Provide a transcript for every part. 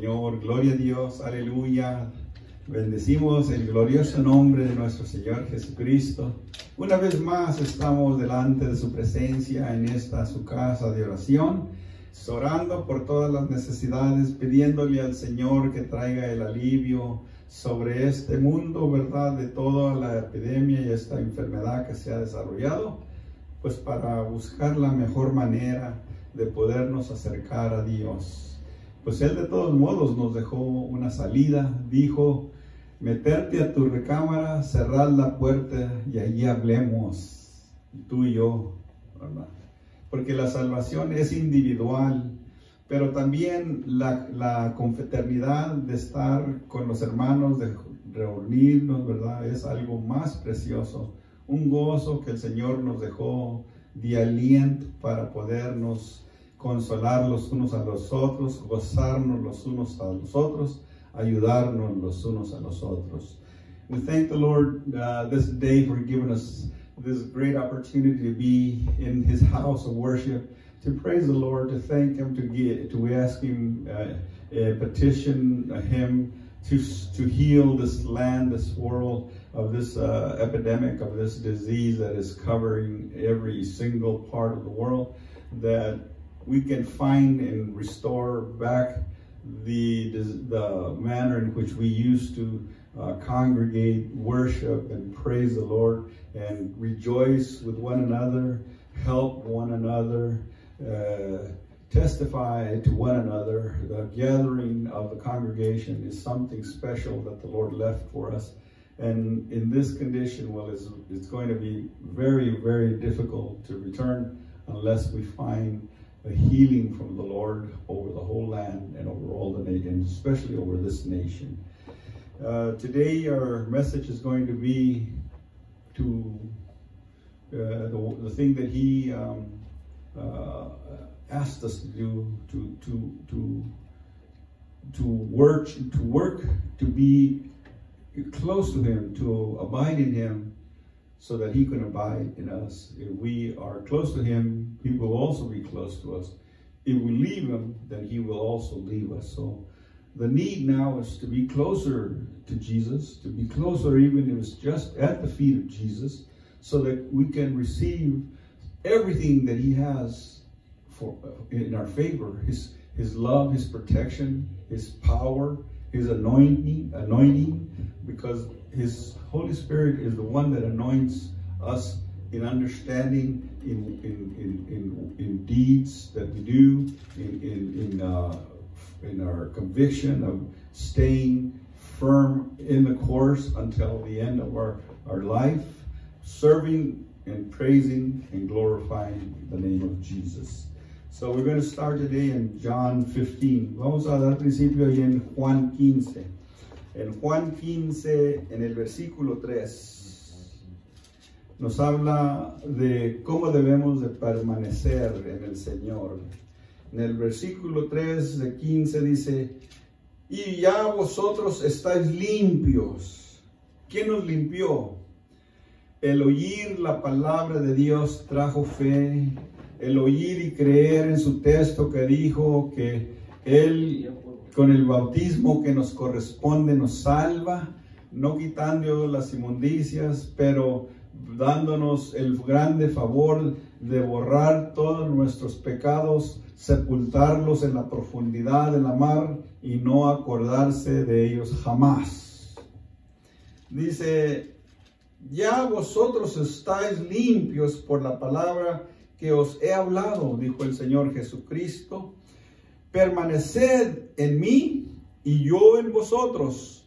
Señor. Gloria a Dios, aleluya. Bendecimos el glorioso nombre de nuestro Señor Jesucristo. Una vez más estamos delante de su presencia en esta su casa de oración, orando por todas las necesidades, pidiéndole al Señor que traiga el alivio sobre este mundo, ¿verdad? De toda la epidemia y esta enfermedad que se ha desarrollado, pues para buscar la mejor manera de podernos acercar a Dios. Pues Él de todos modos nos dejó una salida, dijo: meterte a tu recámara, cerrar la puerta y allí hablemos, tú y yo, ¿verdad? Porque la salvación es individual, pero también la confraternidad de estar con los hermanos, de reunirnos, ¿verdad? Es algo más precioso, un gozo que el Señor nos dejó de aliento para podernos consolar los unos a los otros, gozarnos los unos a los otros, ayudarnos los unos a los otros. We thank the Lord this day for giving us this great opportunity to be in His house of worship, to praise the Lord, to thank Him, to ask Him, petition Him to heal this land, this world of this epidemic, of this disease that is covering every single part of the world, that we can find and restore back the manner in which we used to congregate, worship, and praise the Lord, and rejoice with one another, help one another, testify to one another. The gathering of the congregation is something special that the Lord left for us. And in this condition, well, it's going to be very, very difficult to return unless we find a healing from the Lord over the whole land and over all the nations, especially over this nation. Today our message is going to be to the thing that He asked us to do, to work, to be close to Him, to abide in Him, so that He can abide in us. If we are close to Him, He will also be close to us. If we leave Him, then He will also leave us. So the need now is to be closer to Jesus, to be closer even if it's just at the feet of Jesus, so that we can receive everything that He has for in our favor, His love, His protection, His power, His anointing, because His Holy Spirit is the one that anoints us in understanding, in deeds that we do, in our conviction of staying firm in the course until the end of our life, serving and praising and glorifying the name of Jesus. So we're going to start today in John 15. Vamos a dar principio ahí en Juan 15. En Juan 15, en el versículo 3, nos habla de cómo debemos de permanecer en el Señor. En el versículo 3 de 15 dice: y ya vosotros estáis limpios. ¿Quién nos limpió? El oír la palabra de Dios trajo fe. El oír y creer en su texto que dijo que Él, con el bautismo que nos corresponde, nos salva, no quitando las inmundicias, pero dándonos el grande favor de borrar todos nuestros pecados, sepultarlos en la profundidad de la mar y no acordarse de ellos jamás. Dice: ya vosotros estáis limpios por la palabra que os he hablado, dijo el Señor Jesucristo. Permaneced en mí y yo en vosotros.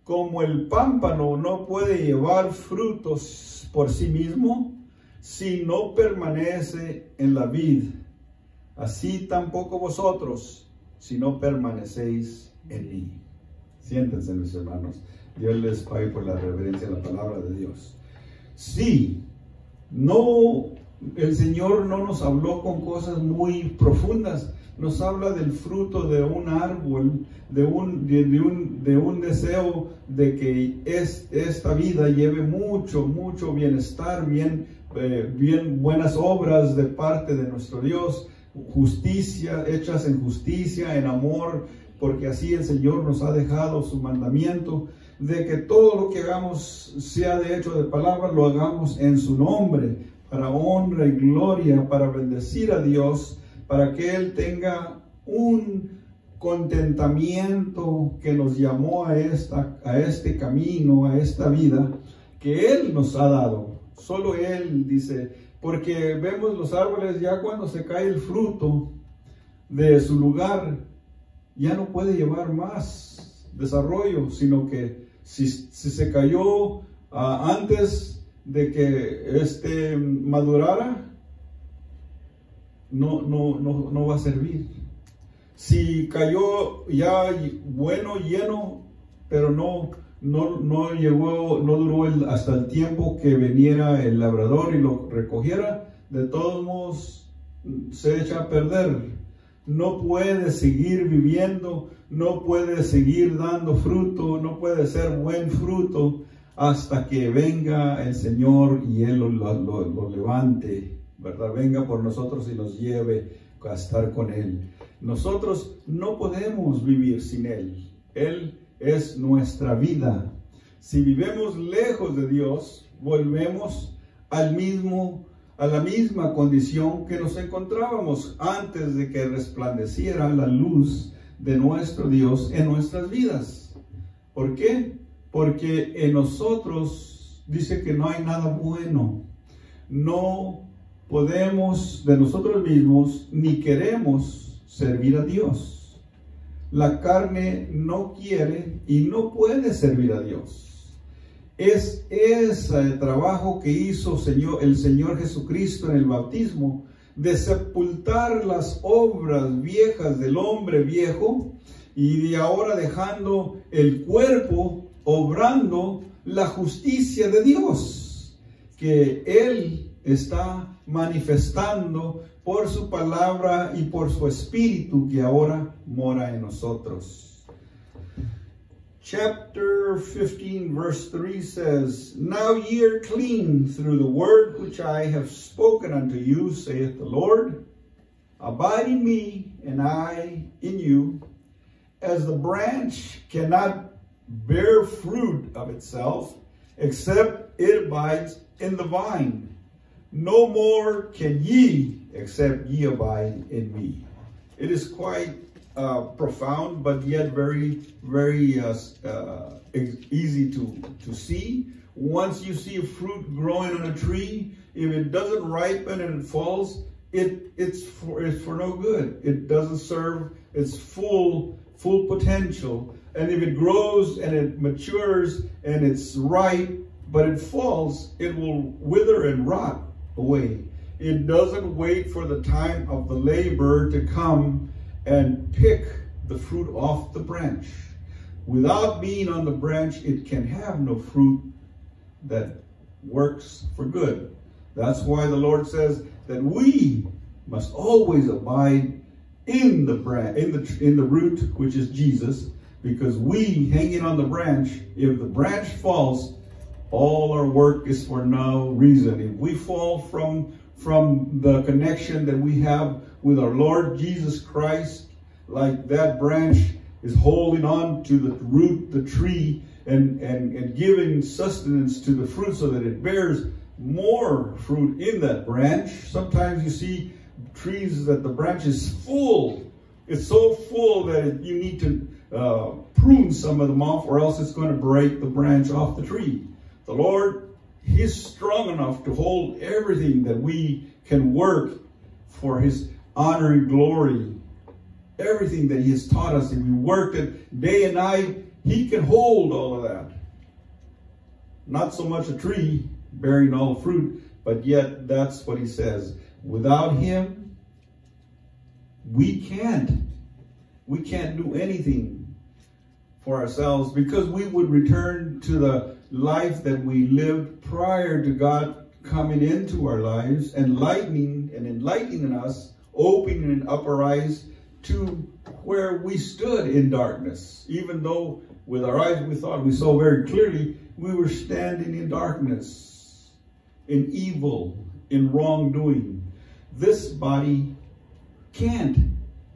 Como el pámpano no puede llevar frutos por sí mismo si no permanece en la vid, así tampoco vosotros si no permanecéis en mí. Siéntense, mis hermanos. Dios les pague por la reverencia a la palabra de Dios. Sí, el Señor no nos habló con cosas muy profundas. Nos habla del fruto de un árbol, de un deseo de que esta vida lleve mucho bienestar, bien buenas obras de parte de nuestro Dios, justicia, hechas en justicia, en amor, porque así el Señor nos ha dejado su mandamiento de que todo lo que hagamos, sea de hecho de palabra, lo hagamos en su nombre, para honra y gloria, para bendecir a Dios, para que Él tenga un contentamiento que nos llamó a este camino, a esta vida que Él nos ha dado. Solo Él, dice, porque vemos los árboles ya cuando se cae el fruto de su lugar, ya no puede llevar más desarrollo, sino que si se cayó antes de que madurara, no va a servir. Si cayó ya bueno, lleno, pero no duró hasta el tiempo que viniera el labrador y lo recogiera, de todos modos se echa a perder. No puede seguir viviendo, no puede seguir dando fruto, no puede ser buen fruto hasta que venga el Señor y Él lo levante, ¿verdad? Venga por nosotros y nos lleve a estar con Él. Nosotros no podemos vivir sin Él. Él es nuestra vida. Si vivimos lejos de Dios, volvemos a la misma condición que nos encontrábamos antes de que resplandeciera la luz de nuestro Dios en nuestras vidas. ¿Por qué? Porque en nosotros dice que no hay nada bueno. No podemos de nosotros mismos ni queremos servir a Dios. La carne no quiere y no puede servir a Dios. Es ese trabajo que hizo el Señor Jesucristo en el bautismo, de sepultar las obras viejas del hombre viejo y de ahora dejando el cuerpo obrando la justicia de Dios, que Él está manifestando por su palabra y por su espíritu que ahora mora en nosotros. Chapter 15 verse 3 says, Now ye are clean through the word which I have spoken unto you, saith the Lord. Abide in me, and I in you. As the branch cannot bear fruit of itself, except it abides in the vine, no more can ye, except ye abide in me. It is quite profound, but yet very, very easy to see. Once you see a fruit growing on a tree, if it doesn't ripen and it falls, it's for no good. It doesn't serve its full potential. And if it grows and it matures and it's ripe, but it falls, it will wither and rot away. It doesn't wait for the time of the laborer to come and pick the fruit off the branch. Without being on the branch, it can have no fruit that works for good. That's why the Lord says that we must always abide in the branch, in the root, which is Jesus, because we hanging on the branch, if the branch falls, all our work is for no reason. If we fall from the connection that we have with our Lord Jesus Christ, like that branch is holding on to the root, the tree, and giving sustenance to the fruit so that it bears more fruit in that branch. Sometimes you see trees that the branch is full. It's so full that you need to prune some of them off, or else it's going to break the branch off the tree. The Lord, He's strong enough to hold everything that we can work for His honor and glory. Everything that He has taught us, and we worked it day and night, He can hold all of that. Not so much a tree bearing all fruit, but yet that's what He says. Without Him, we can't do anything for ourselves, because we would return to the life that we lived prior to God coming into our lives, enlightening us, opening up our eyes to where we stood in darkness. Even though with our eyes we thought we saw very clearly, we were standing in darkness, in evil, in wrongdoing. This body can't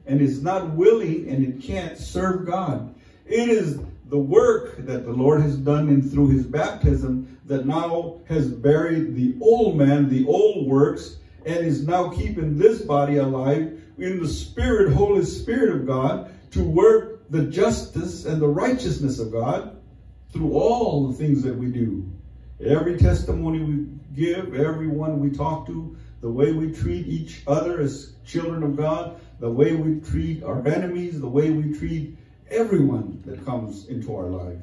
and is not willing and it can't serve God. It is the work that the Lord has done in through his baptism that now has buried the old man, the old works, and is now keeping this body alive in the Spirit, Holy Spirit of God, to work the justice and the righteousness of God through all the things that we do. Every testimony we give, everyone we talk to, the way we treat each other as children of God, the way we treat our enemies, the way we treat everyone that comes into our life.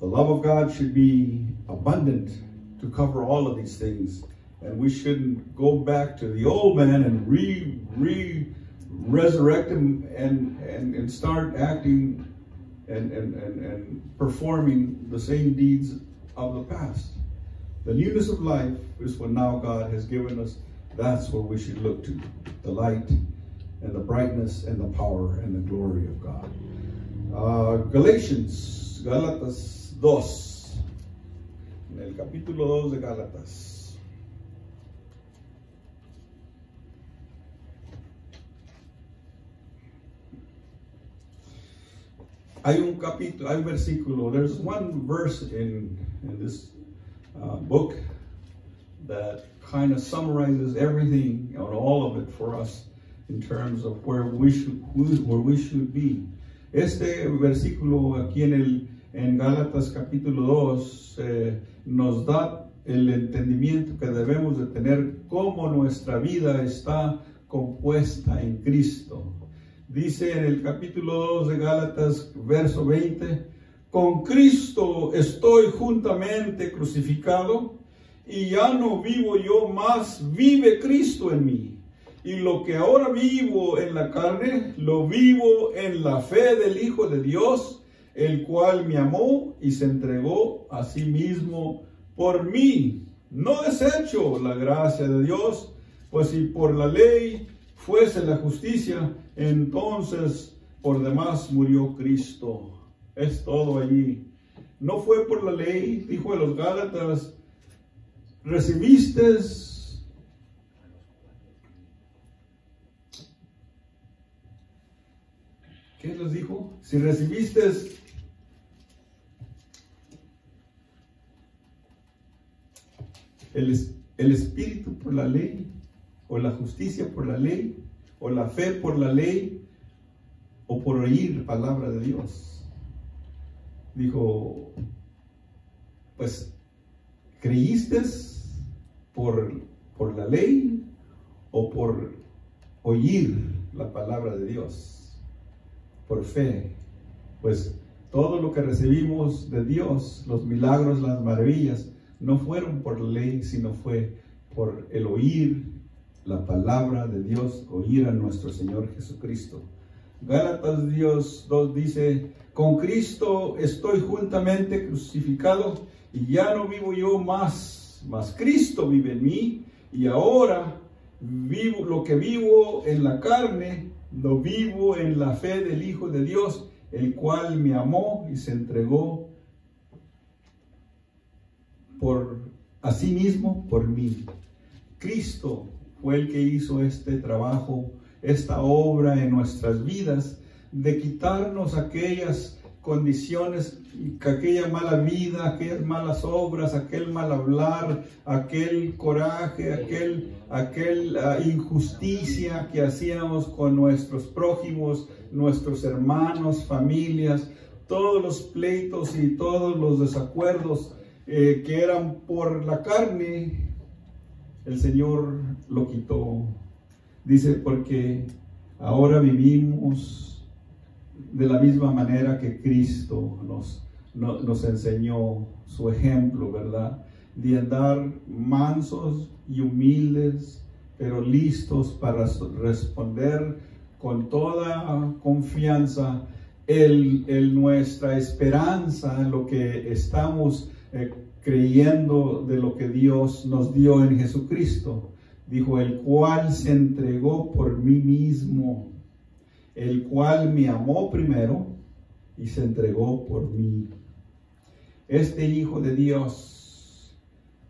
The love of God should be abundant to cover all of these things. And we shouldn't go back to the old man and resurrect him and start acting and performing the same deeds of the past. The newness of life is what now God has given us. That's what we should look to. The light and the brightness and the power and the glory of God. Gálatas 2. En el capítulo 2 de Gálatas. Hay un versículo. There's one verse in this book that kind of summarizes everything, all of it for us in terms of where we should be. Este versículo aquí en Gálatas capítulo 2 nos da el entendimiento que debemos de tener cómo nuestra vida está compuesta en Cristo. Dice en el capítulo 2 de Gálatas, verso 20, con Cristo estoy juntamente crucificado, y ya no vivo yo más, vive Cristo en mí. Y lo que ahora vivo en la carne, lo vivo en la fe del Hijo de Dios, el cual me amó y se entregó a sí mismo por mí. No desecho la gracia de Dios, pues si por la ley fuese la justicia, entonces por demás murió Cristo. Es todo allí. No fue por la ley, dijo a los Gálatas, recibiste. ¿Qué les dijo? Si recibiste el Espíritu por la ley, o la justicia por la ley, o la fe por la ley, o por oír la palabra de Dios. Dijo, pues, ¿creíste por la ley o por oír la palabra de Dios? Por fe. Pues todo lo que recibimos de Dios, los milagros, las maravillas, no fueron por la ley, sino fue por el oír la palabra de Dios, oír a nuestro Señor Jesucristo. Gálatas 2 dice, con Cristo estoy juntamente crucificado, y ya no vivo yo más, mas Cristo vive en mí, y ahora vivo lo que vivo en la carne, lo vivo en la fe del Hijo de Dios, el cual me amó y se entregó a sí mismo por mí. Cristo fue el que hizo este trabajo, esta obra en nuestras vidas, de quitarnos aquellas condiciones, aquella mala vida, aquellas malas obras, aquel mal hablar, aquel coraje, aquel injusticia que hacíamos con nuestros prójimos, nuestros hermanos, familias, todos los pleitos y todos los desacuerdos que eran por la carne. El Señor lo quitó. Dice, porque ahora vivimos de la misma manera que Cristo nos enseñó su ejemplo, ¿verdad? De andar mansos y humildes, pero listos para responder con toda confianza nuestra esperanza, en lo que estamos creyendo de lo que Dios nos dio en Jesucristo. Dijo, el cual se entregó por mí mismo, el cual me amó primero y se entregó por mí. Este Hijo de Dios,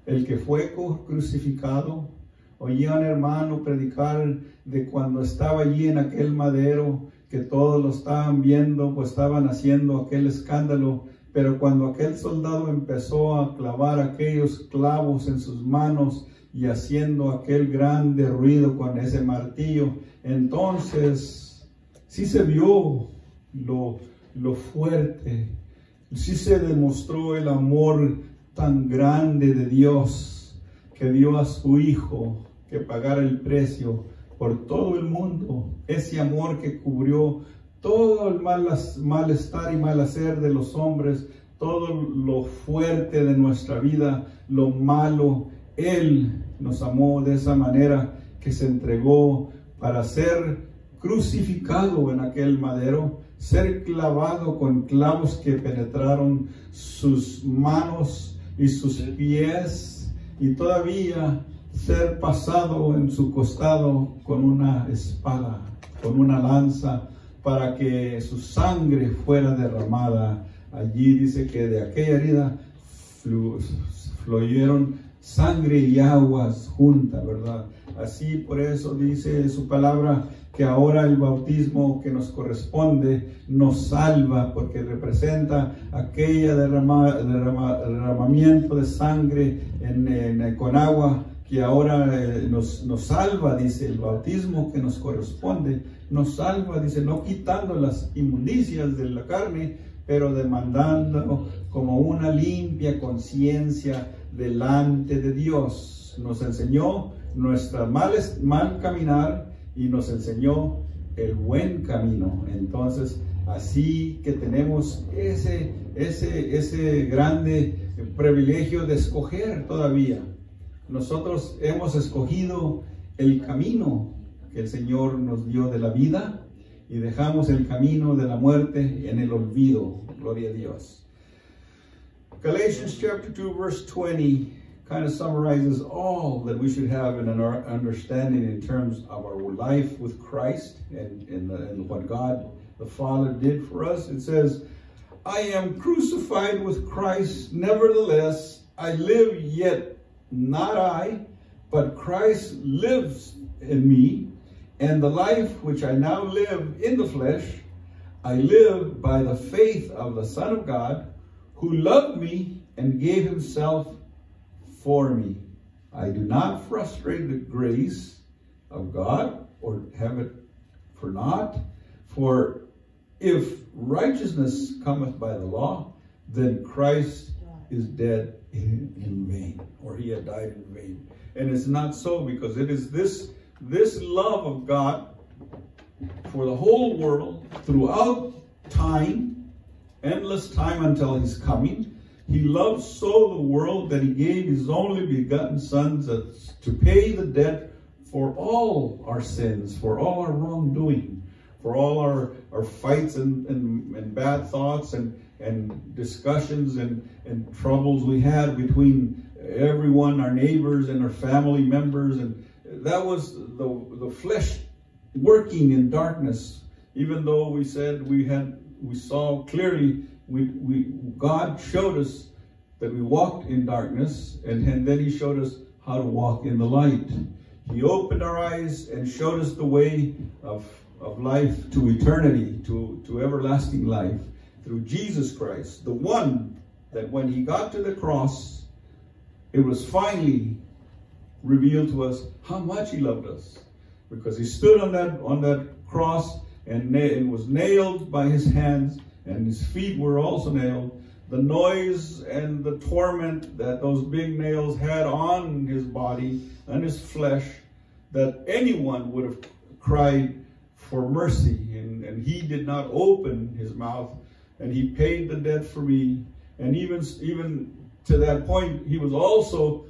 el que fue crucificado, oía a un hermano predicar de cuando estaba allí en aquel madero, que todos lo estaban viendo, pues estaban haciendo aquel escándalo. Pero cuando aquel soldado empezó a clavar aquellos clavos en sus manos y haciendo aquel grande ruido con ese martillo, entonces sí se vio lo fuerte, sí se demostró el amor tan grande de Dios, que dio a su Hijo que pagara el precio por todo el mundo. Ese amor que cubrió todo el malestar y malhacer de los hombres, todo lo fuerte de nuestra vida, lo malo. Él nos amó de esa manera que se entregó para ser crucificado en aquel madero, ser clavado con clavos que penetraron sus manos y sus pies, y todavía ser pasado en su costado con una espada, con una lanza, para que su sangre fuera derramada. Allí dice que de aquella herida fluyeron sangre y aguas juntas, ¿verdad? Así, por eso dice su palabra que ahora el bautismo que nos corresponde nos salva, porque representa aquella derramamiento de sangre con agua, que ahora nos salva. Dice, el bautismo que nos corresponde nos salva, dice, no quitando las inmundicias de la carne, pero demandando como una limpia conciencia delante de Dios. Nos enseñó nuestro mal caminar y nos enseñó el buen camino. Entonces, así que tenemos ese grande privilegio de escoger todavía. Nosotros hemos escogido el camino que el Señor nos dio de la vida y dejamos el camino de la muerte en el olvido. Gloria a Dios. Galatians chapter 2 verse 20 kind of summarizes all that we should have in our understanding in terms of our life with Christ and what God the Father did for us. It says, I am crucified with Christ, nevertheless I live, yet not I, but Christ lives in me, and the life which I now live in the flesh, I live by the faith of the Son of God, who loved me and gave himself for me. I do not frustrate the grace of God or have it for naught. For if righteousness cometh by the law, then Christ is dead in vain, or he had died in vain. And it's not so, because it is this love of God for the whole world throughout time, endless time until his coming. He loved so the world that he gave his only begotten Son to pay the debt for all our sins, for all our wrongdoing, for all our fights and bad thoughts and discussions and troubles we had between everyone, our neighbors and our family members. And that was the flesh working in darkness. Even though we said we saw clearly, God showed us that we walked in darkness, and then he showed us how to walk in the light. He opened our eyes and showed us the way of life to eternity, to everlasting life, through Jesus Christ, the one that when he got to the cross, it was finally revealed to us how much he loved us, because he stood on that cross and was nailed by his hands, and his feet were also nailed. The noise and the torment that those big nails had on his body and his flesh, that anyone would have cried for mercy, and he did not open his mouth, and he paid the debt for me. And even to that point, he was also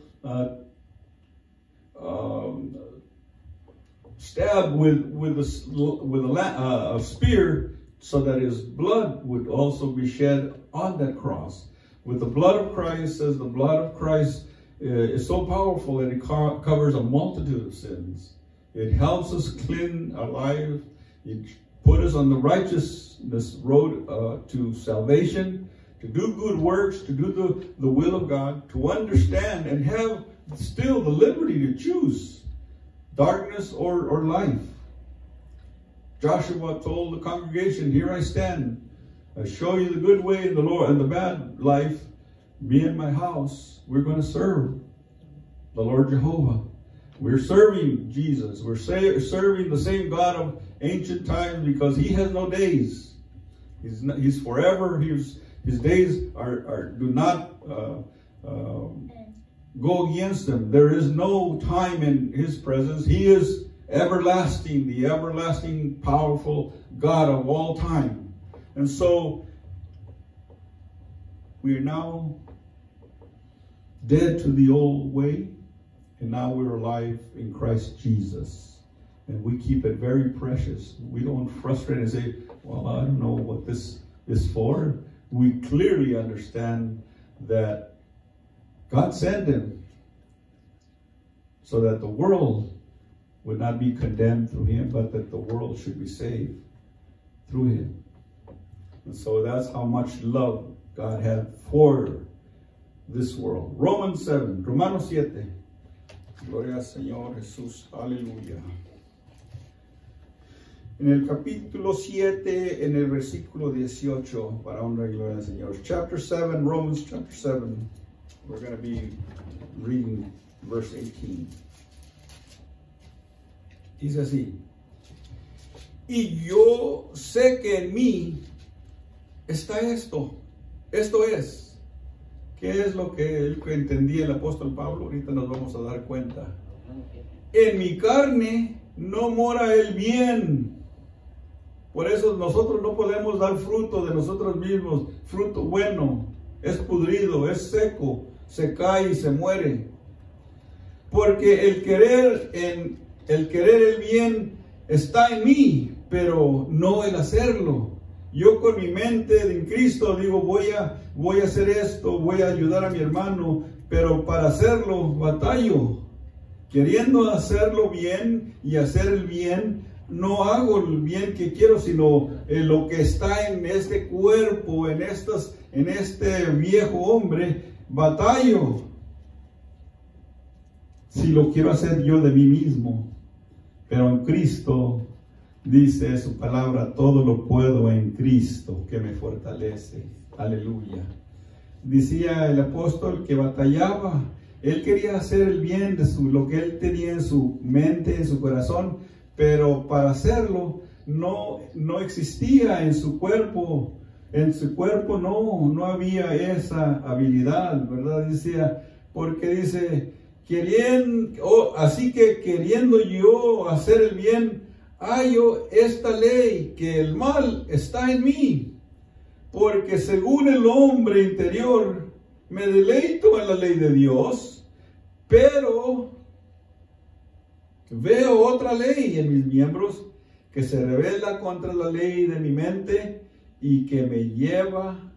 stabbed with a spear, so that his blood would also be shed on that cross. With the blood of Christ, says the blood of Christ is so powerful that it covers a multitude of sins. It helps us clean our life. It put us on the righteousness road to salvation, to do good works, to do the will of God, to understand and have still the liberty to choose darkness or life. Joshua told the congregation, here I stand. I show you the good way and the Lord and the bad life. Me and my house, we're going to serve the Lord Jehovah. We're serving Jesus. We're serving the same God of ancient times, because he has no days. He's forever. His days do not go against him. There is no time in his presence. He is everlasting, the everlasting, powerful God of all time. And so we are now dead to the old way, and now we're alive in Christ Jesus. And we keep it very precious. We don't frustrate and say, well, I don't know what this is for. We clearly understand that God sent him so that the world would not be condemned through him, but that the world should be saved through him. And so that's how much love God had for this world. Romanos 7. Gloria al Señor Jesús. Aleluya. En el capítulo 7, en el versículo 18, para honra y gloria al Señor. Chapter 7, Romans chapter 7. We're going to be reading verse 18. Dice así: y yo sé que en mí está esto. Esto es. ¿Qué es lo que entendía el apóstol Pablo? Ahorita nos vamos a dar cuenta. En mi carne no mora el bien. Por eso nosotros no podemos dar fruto de nosotros mismos. Fruto bueno. Es pudrido, es seco. Se cae y se muere. Porque el querer el bien está en mí, pero no el hacerlo. Yo con mi mente en Cristo digo, voy a hacer esto, voy a ayudar a mi hermano, pero para hacerlo batallo. Queriendo hacerlo bien y hacer el bien, no hago el bien que quiero, sino lo que está en este cuerpo, en este viejo hombre, batallo. Si lo quiero hacer yo de mí mismo. Pero en Cristo, dice su palabra, todo lo puedo en Cristo que me fortalece. Aleluya. Decía el apóstol que batallaba. Él quería hacer el bien de lo que él tenía en su mente, en su corazón, pero para hacerlo no existía en su cuerpo. En su cuerpo no había esa habilidad, ¿verdad? Decía, porque dice, así que queriendo yo hacer el bien, hallo esta ley, que el mal está en mí, porque según el hombre interior me deleito en la ley de Dios, pero veo otra ley en mis miembros que se rebela contra la ley de mi mente y que me lleva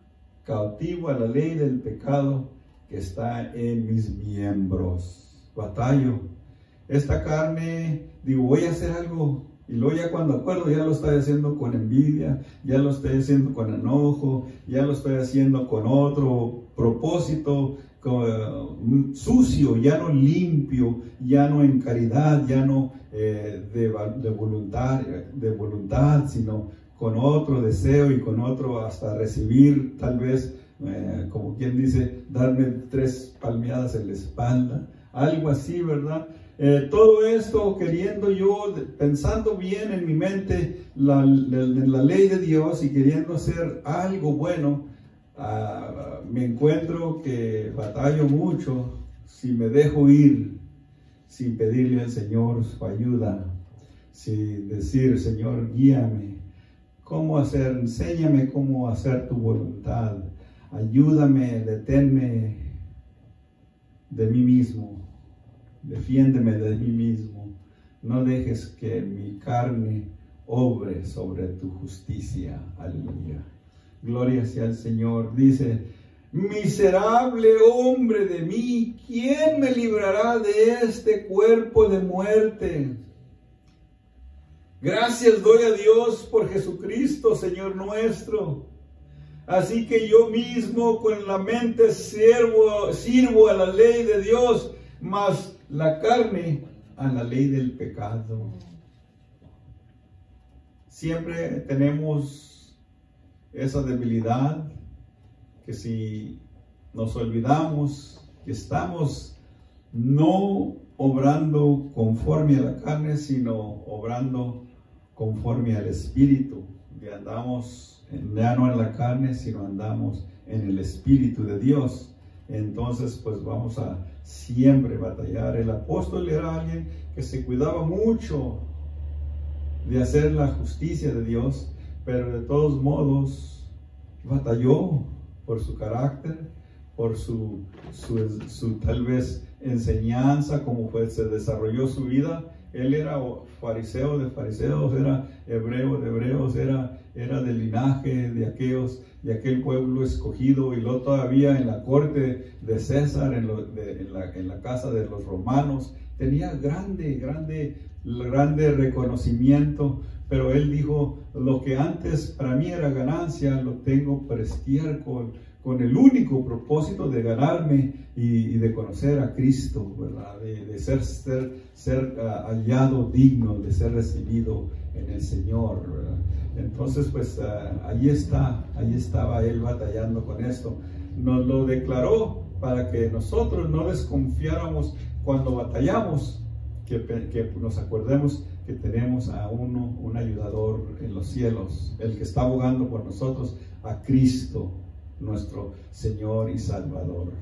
cautivo a la ley del pecado que está en mis miembros. Batallo. Esta carne, digo, voy a hacer algo. Y luego ya cuando acuerdo, ya lo estoy haciendo con envidia, ya lo estoy haciendo con enojo, ya lo estoy haciendo con otro propósito sucio, ya no limpio, ya no en caridad, ya no de voluntad, sino con otro deseo y con otro hasta recibir, tal vez, como quien dice, darme 3 palmeadas en la espalda, algo así, ¿verdad? Todo esto queriendo yo, pensando bien en mi mente la ley de Dios y queriendo hacer algo bueno, me encuentro que batallo mucho si me dejo ir, sin pedirle al Señor su ayuda, sin decir, Señor, guíame, cómo hacer, enséñame cómo hacer tu voluntad, ayúdame, deténme de mí mismo. Defiéndeme de mí mismo. No dejes que mi carne obre sobre tu justicia. Aleluya. Gloria sea al Señor. Dice, miserable hombre de mí, ¿quién me librará de este cuerpo de muerte? Gracias doy a Dios por Jesucristo, Señor nuestro. Así que yo mismo con la mente sirvo a la ley de Dios, mas la carne a la ley del pecado. Siempre tenemos esa debilidad que si nos olvidamos que estamos no obrando conforme a la carne, sino obrando conforme al Espíritu. Que andamos ya no en la carne, sino andamos en el Espíritu de Dios. Entonces, pues vamos a siempre batallar. El apóstol era alguien que se cuidaba mucho de hacer la justicia de Dios, pero de todos modos batalló por su carácter, por su tal vez enseñanza, cómo se desarrolló su vida. Él era fariseo de fariseos, era hebreo de hebreos, era del linaje de aquel pueblo escogido, y luego todavía en la corte de César, en la casa de los romanos, tenía grande reconocimiento. Pero él dijo: lo que antes para mí era ganancia, lo tengo por estiércol, con el único propósito de ganarme y de conocer a Cristo, ¿verdad? De ser hallado digno de ser recibido en el Señor, ¿verdad? Entonces, pues ahí estaba él batallando con esto. Nos lo declaró para que nosotros no desconfiáramos cuando batallamos, que nos acordemos que tenemos a un ayudador en los cielos, el que está abogando por nosotros, a Cristo, nuestro Señor y Salvador.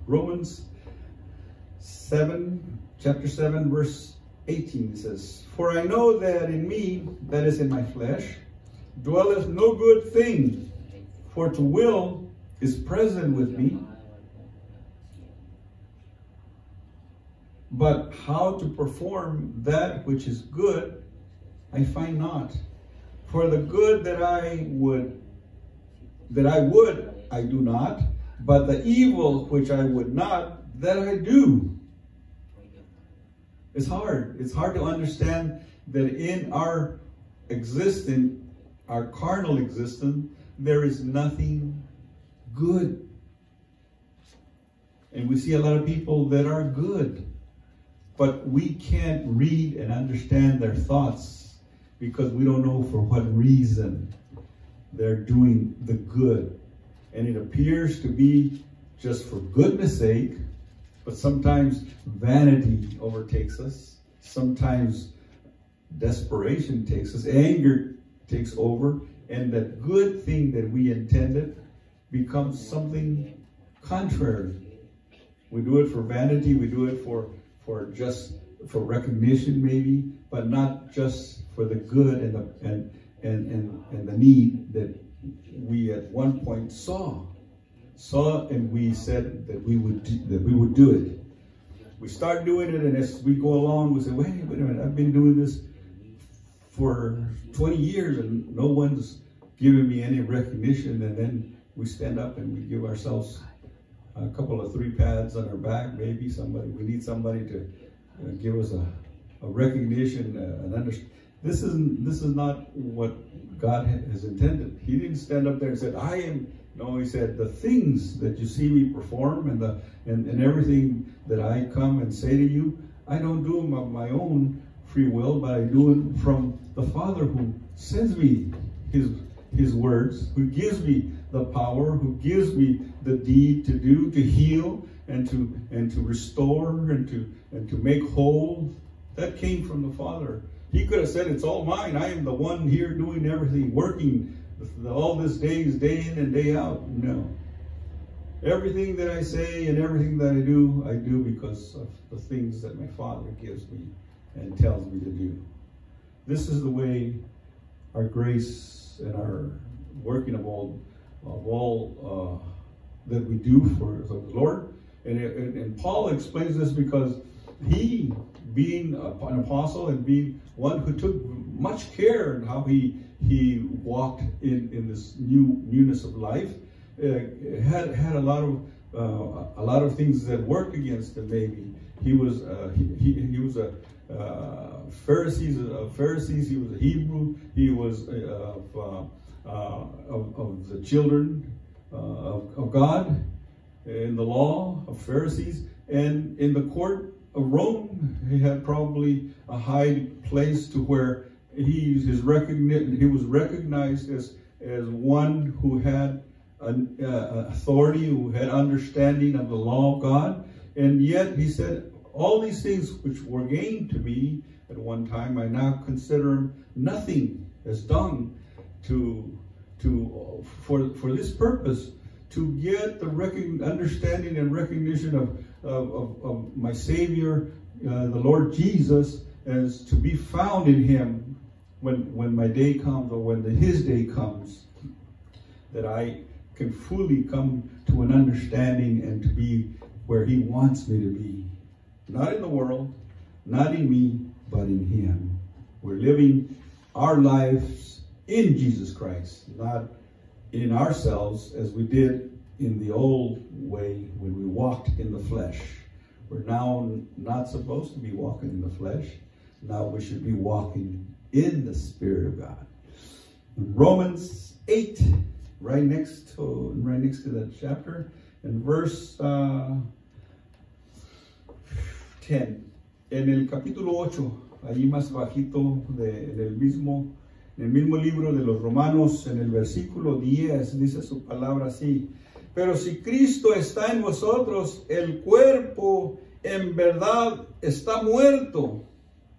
Romans 7, chapter 7, verse 18 says, "For I know that in me, that is in my flesh, dwelleth no good thing, for to will is present with me, but how to perform that which is good, I find not. For the good that I would, I do not, but the evil which I would not, that I do." It's hard. It's hard to understand that in our existence, our carnal existence, there is nothing good. And we see a lot of people that are good, but we can't read and understand their thoughts because we don't know for what reason they're doing the good. And it appears to be just for goodness sake, but sometimes vanity overtakes us. Sometimes desperation takes us. Anger takes over. And that good thing that we intended becomes something contrary. We do it for vanity. We do it for recognition maybe, but not just for the good and the need that we at one point saw, and we said that we would do it. We start doing it, and as we go along, we say, wait a minute, I've been doing this for 20 years and no one's giving me any recognition. And then we stand up and we give ourselves a couple of 3 pats on our back. Maybe we need somebody to give us a recognition, an understanding. This is not what God has intended. He didn't stand up there and said, I am. No, he said, the things that you see me perform and everything that I come and say to you, I don't do them of my own free will, but I do it from the Father who sends me his words, who gives me the power, who gives me the deed to do, to heal and to restore and to make whole. That came from the Father. He could have said, it's all mine. I am the one here doing everything, working all this days, day in and day out. No. Everything that I say and everything that I do because of the things that my Father gives me and tells me to do. This is the way our grace and our working of all that we do for the Lord. And Paul explains this because he, being an apostle and being one who took much care in how he walked in this newness of life, had a lot of things that worked against him. Maybe he was a Pharisee. He was a Hebrew. He was of the children of God, in the law of Pharisees, and in the court of Rome, he had probably a high place to where he was recognized as one who had an authority, who had understanding of the law of God. And yet he said, all these things which were gained to me at one time, I now consider them nothing, as dung, for this purpose, to get the understanding and recognition of my Savior, the Lord Jesus, as to be found in him when my day comes, or when his day comes, that I can fully come to an understanding and to be where he wants me to be. Not in the world, not in me, but in him. We're living our lives in Jesus Christ, not in ourselves as we did in the old way when we walked in the flesh. We're now not supposed to be walking in the flesh. Now we should be walking in the Spirit of God. In Romans 8, right next to that chapter, in verse 10. En el capítulo 8, allí más bajito en el mismo libro de los Romanos, en el versículo 10, dice su palabra así: pero si Cristo está en vosotros, el cuerpo en verdad está muerto.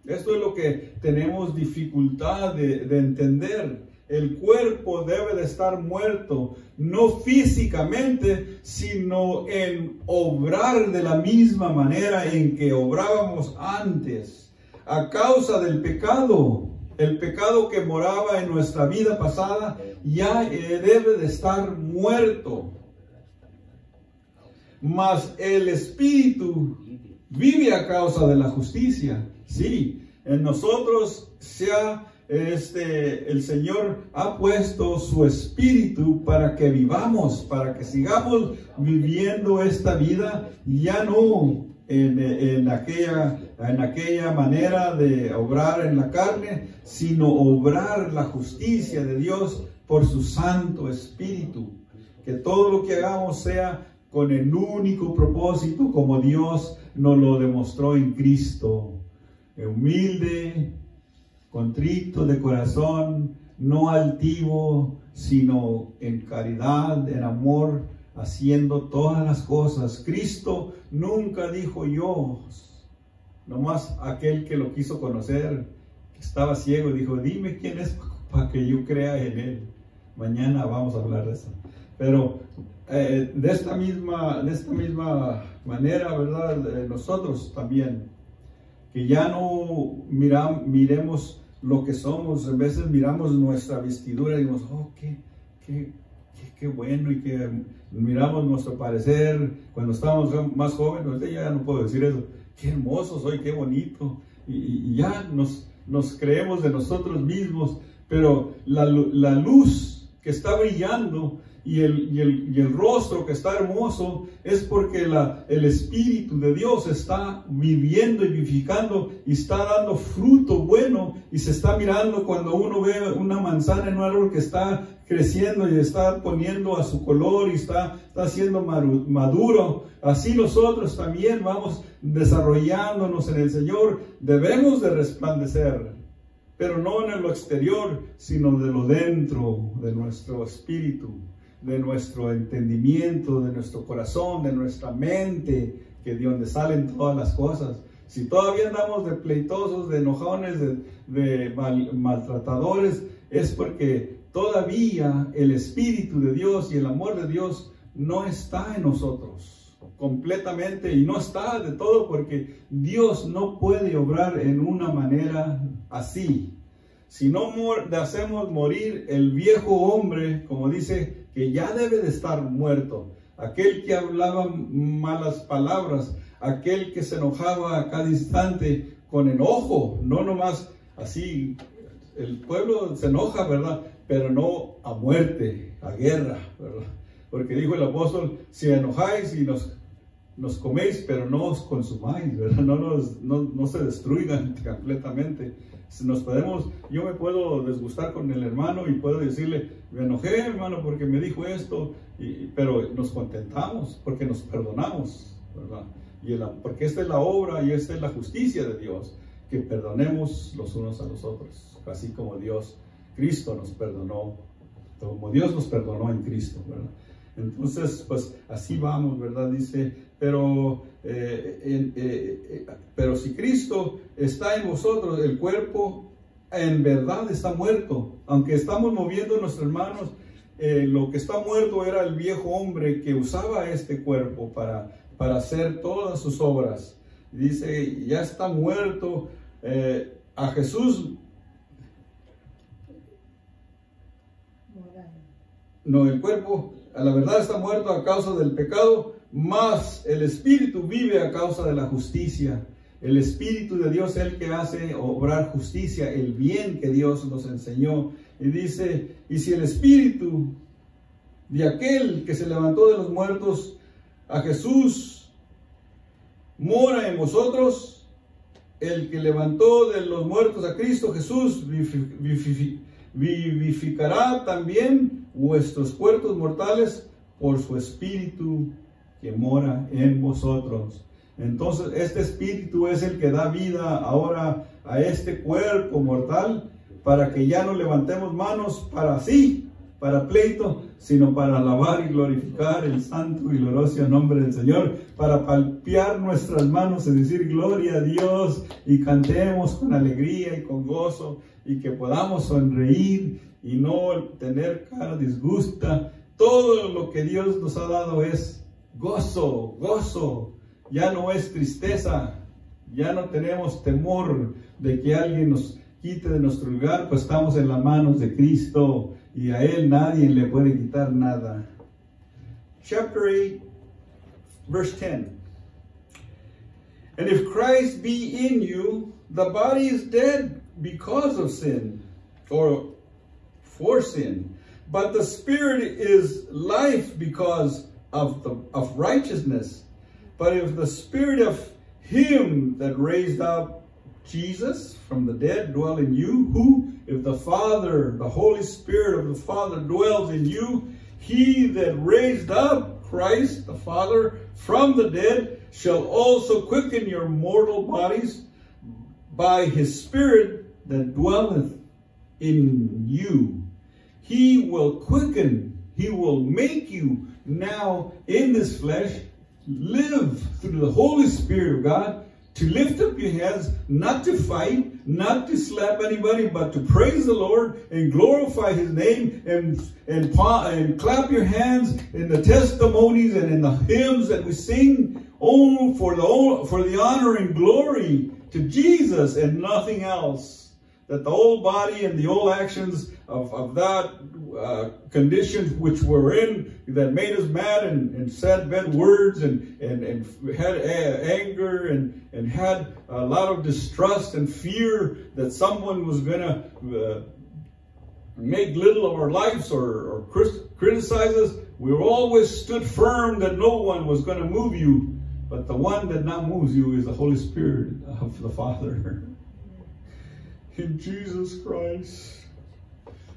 Esto es lo que tenemos dificultad de entender. El cuerpo debe de estar muerto, no físicamente, sino en obrar de la misma manera en que obrábamos antes, a causa del pecado. El pecado que moraba en nuestra vida pasada ya debe de estar muerto. Mas el Espíritu vive a causa de la justicia. Sí, en nosotros el Señor ha puesto su Espíritu para que vivamos, para que sigamos viviendo esta vida, ya no en aquella manera de obrar en la carne, sino obrar la justicia de Dios por su Santo Espíritu. Que todo lo que hagamos sea con el único propósito, como Dios nos lo demostró en Cristo. Humilde, contrito de corazón, no altivo, sino en caridad, en amor, haciendo todas las cosas. Cristo nunca dijo yo, nomás aquel que lo quiso conocer, que estaba ciego, dijo, dime quién es para que yo crea en él. Mañana vamos a hablar de eso. Pero de esta misma manera, ¿verdad? Nosotros también, que ya no miremos lo que somos. A veces miramos nuestra vestidura y decimos, oh, qué bueno, y que miramos nuestro parecer cuando estábamos más jóvenes. Ya no puedo decir eso, qué hermoso soy, qué bonito, y ya nos creemos de nosotros mismos. Pero la luz que está brillando y el rostro que está hermoso es porque el Espíritu de Dios está viviendo y vivificando y está dando fruto bueno, y se está mirando cuando uno ve una manzana en un árbol que está creciendo y está poniendo a su color y está siendo maduro. Así nosotros también vamos desarrollándonos en el Señor. Debemos de resplandecer, pero no en lo exterior, sino de lo dentro, de nuestro espíritu, de nuestro entendimiento, de nuestro corazón, de nuestra mente, que de donde salen todas las cosas. Si todavía andamos de pleitosos, de enojones, de maltratadores, es porque todavía el Espíritu de Dios y el amor de Dios no está en nosotros completamente, y no está de todo, porque Dios no puede obrar en una manera así. Si no hacemos morir el viejo hombre, como dice, que ya debe de estar muerto, aquel que hablaba malas palabras, aquel que se enojaba a cada instante con enojo, no nomás así. El pueblo se enoja, ¿verdad? Pero no a muerte, a guerra, ¿verdad? Porque dijo el apóstol, si enojáis y nos coméis, pero no os consumáis, ¿verdad? No se destruigan completamente. Yo me puedo disgustar con el hermano y puedo decirle, me enojé, hermano, porque me dijo esto, pero nos contentamos porque nos perdonamos, ¿verdad? Porque esta es la obra y esta es la justicia de Dios, que perdonemos los unos a los otros, así como Cristo nos perdonó, como Dios nos perdonó en Cristo, ¿verdad? Entonces, pues así vamos, ¿verdad? Dice, pero si Cristo está en vosotros, el cuerpo en verdad está muerto. Aunque estamos moviendo nuestras manos, lo que está muerto era el viejo hombre que usaba este cuerpo para hacer todas sus obras. Dice, ya está muerto. A Jesús, no, el cuerpo a la verdad está muerto a causa del pecado, mas el Espíritu vive a causa de la justicia. El Espíritu de Dios es el que hace obrar justicia, el bien que Dios nos enseñó. Y dice, y si el Espíritu de aquel que se levantó de los muertos, a Jesús, mora en vosotros, el que levantó de los muertos a Cristo Jesús, vivificará también vuestros cuerpos mortales por su Espíritu que mora en vosotros. Entonces este Espíritu es el que da vida ahora a este cuerpo mortal, para que ya no levantemos manos para pleito, sino para alabar y glorificar el santo y glorioso nombre del Señor, para palpear nuestras manos y decir gloria a Dios, y cantemos con alegría y con gozo, y que podamos sonreír y no tener cara disgusta. Todo lo que Dios nos ha dado es gozo, gozo. Ya no es tristeza, ya no tenemos temor de que alguien nos quite de nuestro lugar, pues estamos en las manos de Cristo y a Él nadie le puede quitar nada. Chapter 8, verse 10. And if Christ be in you, the body is dead because of sin, or for sin, but the Spirit is life because of righteousness. But if the Spirit of Him that raised up Jesus from the dead dwell in you, who, if the Father, the Holy Spirit of the Father dwells in you, He that raised up Christ, the Father, from the dead, shall also quicken your mortal bodies by His Spirit that dwelleth in you. He will quicken, He will make you now in this flesh live through the Holy Spirit of God, to lift up your hands, not to fight, not to slap anybody, but to praise the Lord and glorify His name, and clap your hands in the testimonies and in the hymns that we sing, for the honor and glory to Jesus and nothing else. That the old body and the old actions of that condition which we're in, that made us mad and said bad words and had anger and had a lot of distrust and fear that someone was going to make little of our lives or criticize us, we always stood firm that no one was going to move you. But the one that now moves you is the Holy Spirit of the Father. In Jesus Christ,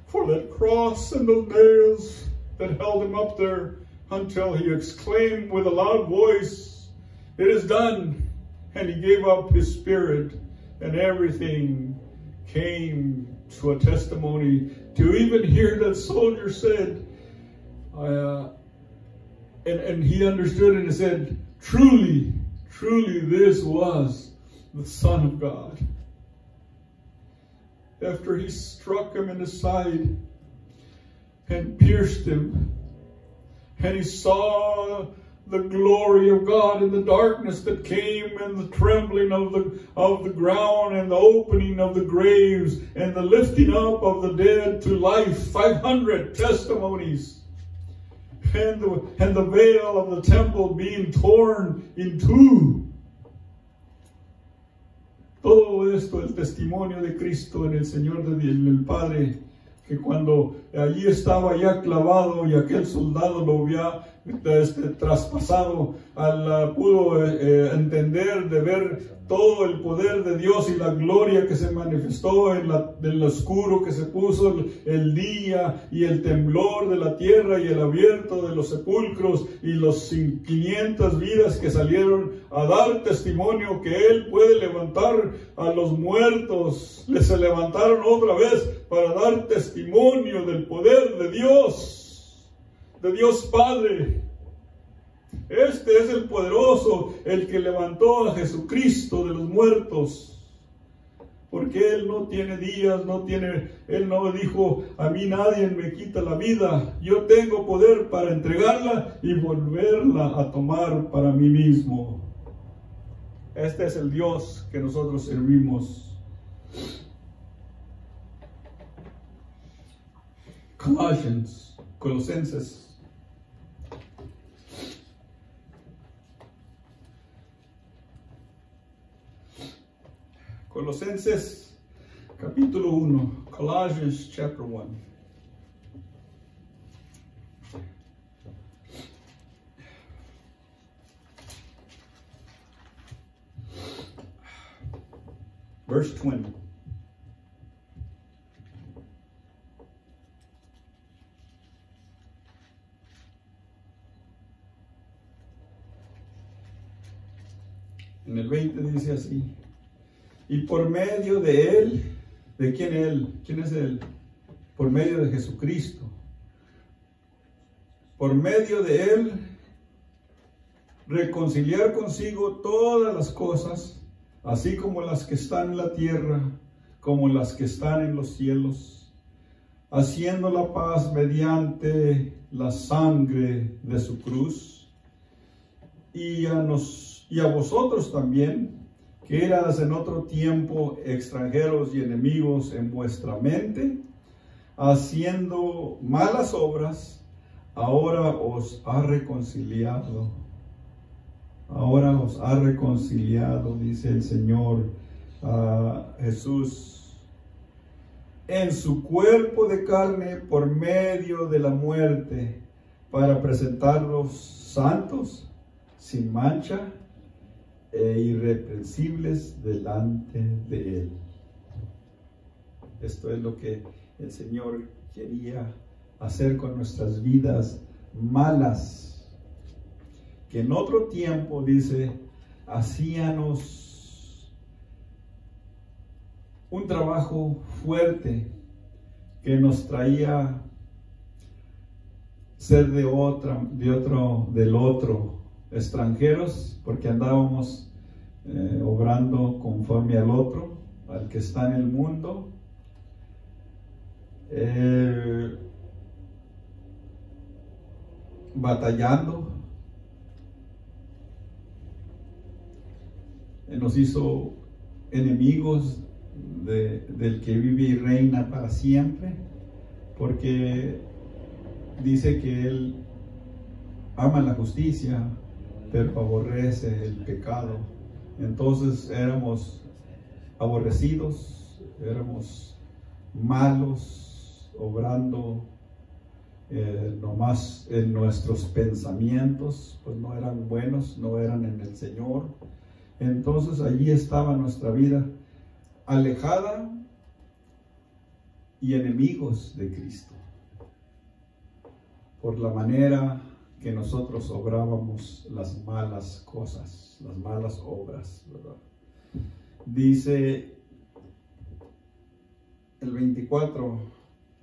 for that cross and those nails that held Him up there until He exclaimed with a loud voice, "It is done," and He gave up His Spirit, and everything came to a testimony, to even hear that soldier said, and he understood it and said, truly, truly this was the Son of God. After He struck Him in the side and pierced Him, and He saw the glory of God in the darkness that came, and the trembling of the ground, and the opening of the graves, and the lifting up of the dead to life, 500 testimonies, and the veil of the temple being torn in two. Todo esto, el testimonio de Cristo en el Señor, del Padre, que cuando allí estaba ya clavado y aquel soldado lo traspasado, pudo entender, de ver todo el poder de Dios y la gloria que se manifestó en el oscuro que se puso el día, y el temblor de la tierra y el abierto de los sepulcros, y los 500 vidas que salieron a dar testimonio que Él puede levantar a los muertos. Se levantaron otra vez para dar testimonio del poder de Dios Padre. Este es el poderoso, el que levantó a Jesucristo de los muertos. Porque Él no tiene días, Él no dijo: a mí nadie me quita la vida, yo tengo poder para entregarla y volverla a tomar para mí mismo. Este es el Dios que nosotros servimos. Colosenses. Colosenses capítulo 1, Colossians chapter 1. Verse 20. En el 20 dice así: y por medio de Él, ¿de quién Él? ¿Quién es Él? Por medio de Jesucristo. Por medio de Él, reconciliar consigo todas las cosas, así como las que están en la tierra, como las que están en los cielos, haciendo la paz mediante la sangre de su cruz. Y a vosotros también, que eras en otro tiempo extranjeros y enemigos en vuestra mente, haciendo malas obras, ahora os ha reconciliado. Ahora os ha reconciliado, dice el Señor, a Jesús, en su cuerpo de carne por medio de la muerte, para presentarlos santos, sin mancha e irreprensibles delante de Él. Esto es lo que el Señor quería hacer con nuestras vidas malas, que en otro tiempo, dice, hacíamos un trabajo fuerte que nos traía ser del otro, extranjeros, porque andábamos obrando conforme al otro, al que está en el mundo, batallando. Nos hizo enemigos del que vive y reina para siempre, porque dice que Él ama la justicia, pero aborrece el pecado. Entonces éramos aborrecidos, éramos malos, obrando nomás en nuestros pensamientos, pues no eran buenos, no eran en el Señor. Entonces allí estaba nuestra vida, alejada y enemigos de Cristo, por la manera que nosotros obrábamos las malas cosas, las malas obras, ¿verdad? Dice el 24: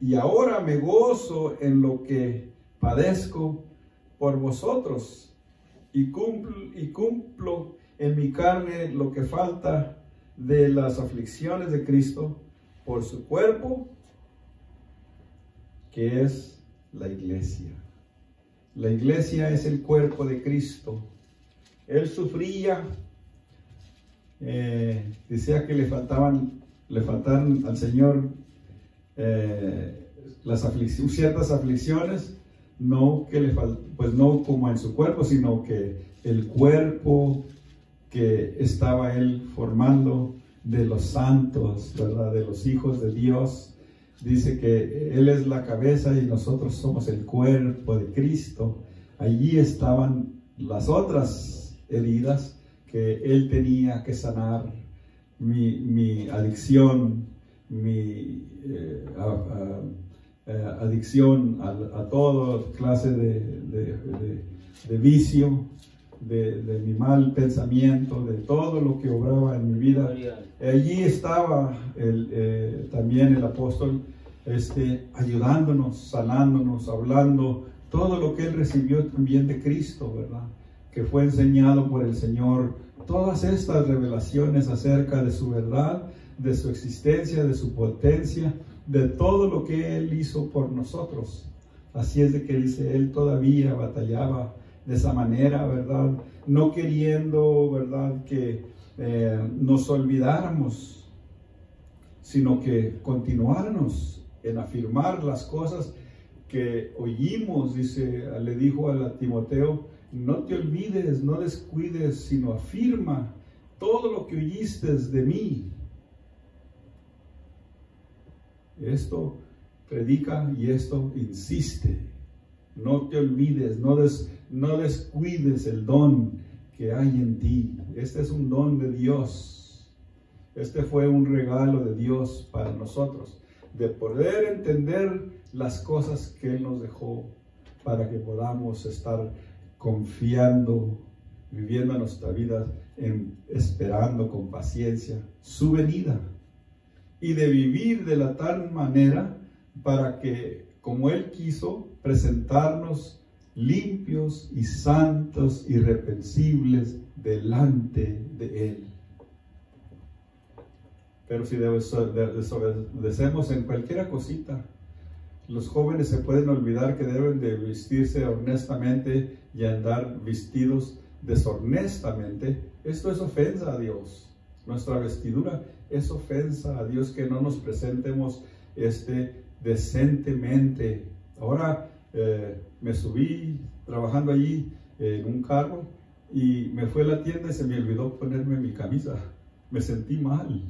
y ahora me gozo en lo que padezco por vosotros, y cumplo en mi carne lo que falta de las aflicciones de Cristo por su cuerpo, que es la iglesia. La iglesia es el cuerpo de Cristo. Él sufría, decía que le faltaron al Señor ciertas aflicciones, no como en su cuerpo, sino que el cuerpo que estaba Él formando de los santos, ¿verdad?, de los hijos de Dios. Dice que Él es la cabeza y nosotros somos el cuerpo de Cristo. allí estaban las otras heridas que él tenía que sanar. Mi adicción, mi adicción a toda clase de vicio, de mi mal pensamiento, de todo lo que obraba en mi vida. Allí estaba también el apóstol ayudándonos, sanándonos, hablando todo lo que él recibió también de Cristo, ¿verdad? Que fue enseñado por el Señor. Todas estas revelaciones acerca de su verdad, de su existencia, de su potencia, de todo lo que él hizo por nosotros. Así es de que dice, él todavía batallaba de esa manera, ¿verdad? No queriendo, ¿verdad?, que nos olvidáramos, sino que continuáramos en afirmar las cosas que oímos. Dice, le dijo a Timoteo, no te olvides, no descuides, sino afirma todo lo que oíste de mí. Esto predica y esto insiste. No te olvides, no descuides el don que hay en ti. Este es un don de Dios. Este fue un regalo de Dios para nosotros, de poder entender las cosas que Él nos dejó, para que podamos estar confiando, viviendo nuestra vida, esperando con paciencia su venida, y de vivir de la tal manera para que, como Él quiso, presentarnos limpios y santos, irreprensibles delante de Él. Pero si desobedecemos en cualquier cosita, los jóvenes se pueden olvidar que deben de vestirse honestamente y andar vestidos deshonestamente. Esto es ofensa a Dios. Nuestra vestidura es ofensa a Dios, que no nos presentemos decentemente. Ahora me subí trabajando allí en un carro y me fui a la tienda y se me olvidó ponerme mi camisa. Me sentí mal,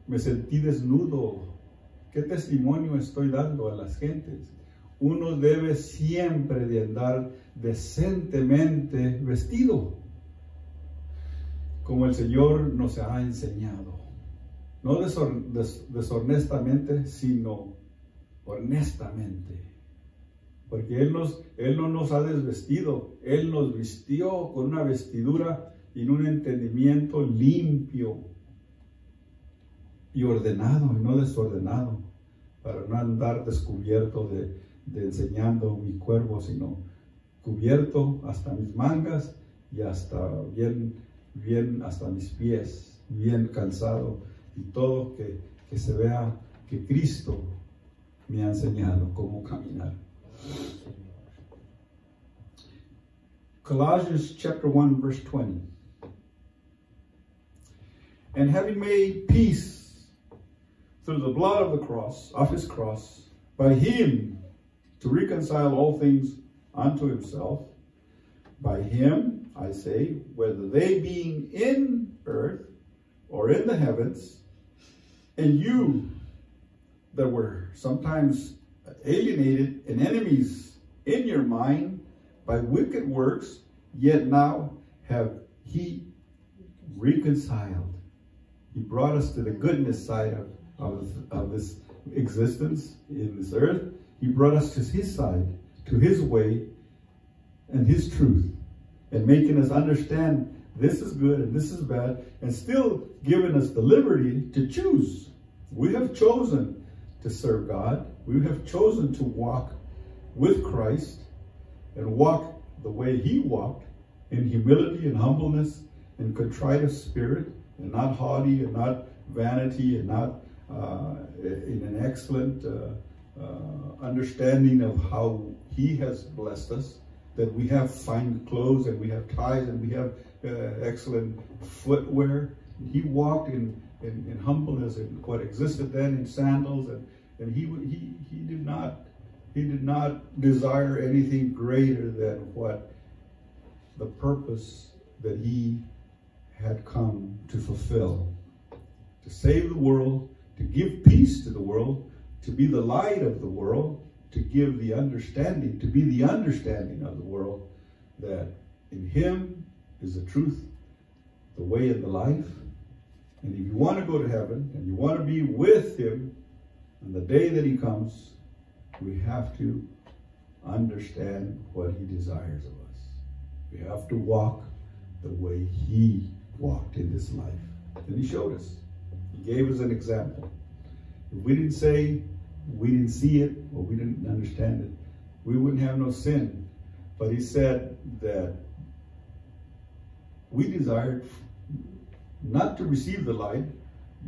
me sentí desnudo. ¿Qué testimonio estoy dando a las gentes? Uno debe siempre de andar decentemente vestido, como el Señor nos ha enseñado. No deshonestamente, sino honestamente. Porque Él no nos ha desvestido. Él nos vistió con una vestidura y en un entendimiento limpio y ordenado, y no desordenado, para no andar descubierto de enseñando mi cuerpo, sino cubierto hasta mis mangas y hasta bien hasta mis pies, bien calzado, y todo que se vea que Cristo me ha enseñado cómo caminar. Colossians chapter 1 verse 20. And having made peace through the blood of the cross, of his cross, by him to reconcile all things unto himself, by him, I say, whether they being in earth or in the heavens, and you that were sometimes alienated and enemies in your mind by wicked works, yet now have he reconciled. He brought us to the goodness side of this existence in this earth. He brought us to his side, to his way and his truth, and making us understand this is good and this is bad, and still giving us the liberty to choose. We have chosen to serve God. We have chosen to walk with Christ and walk the way he walked, in humility and humbleness and contrite of spirit, and not haughty and not vanity, and not in an excellent understanding of how he has blessed us, that we have fine clothes and we have ties and we have excellent footwear. He walked in humbleness, in what existed then in sandals, and he did not desire anything greater than what the purpose that he had come to fulfill, to save the world, to give peace to the world, to be the light of the world, to give the understanding, to be the understanding of the world, that in Him is the truth, the way, and the life. And if you want to go to heaven, and you want to be with Him on the day that He comes, we have to understand what He desires of us. We have to walk the way He walked in this life. And He showed us. He gave us an example. If we didn't say, we didn't see it, or we didn't understand it, we wouldn't have no sin. But He said that we desired not to receive the light,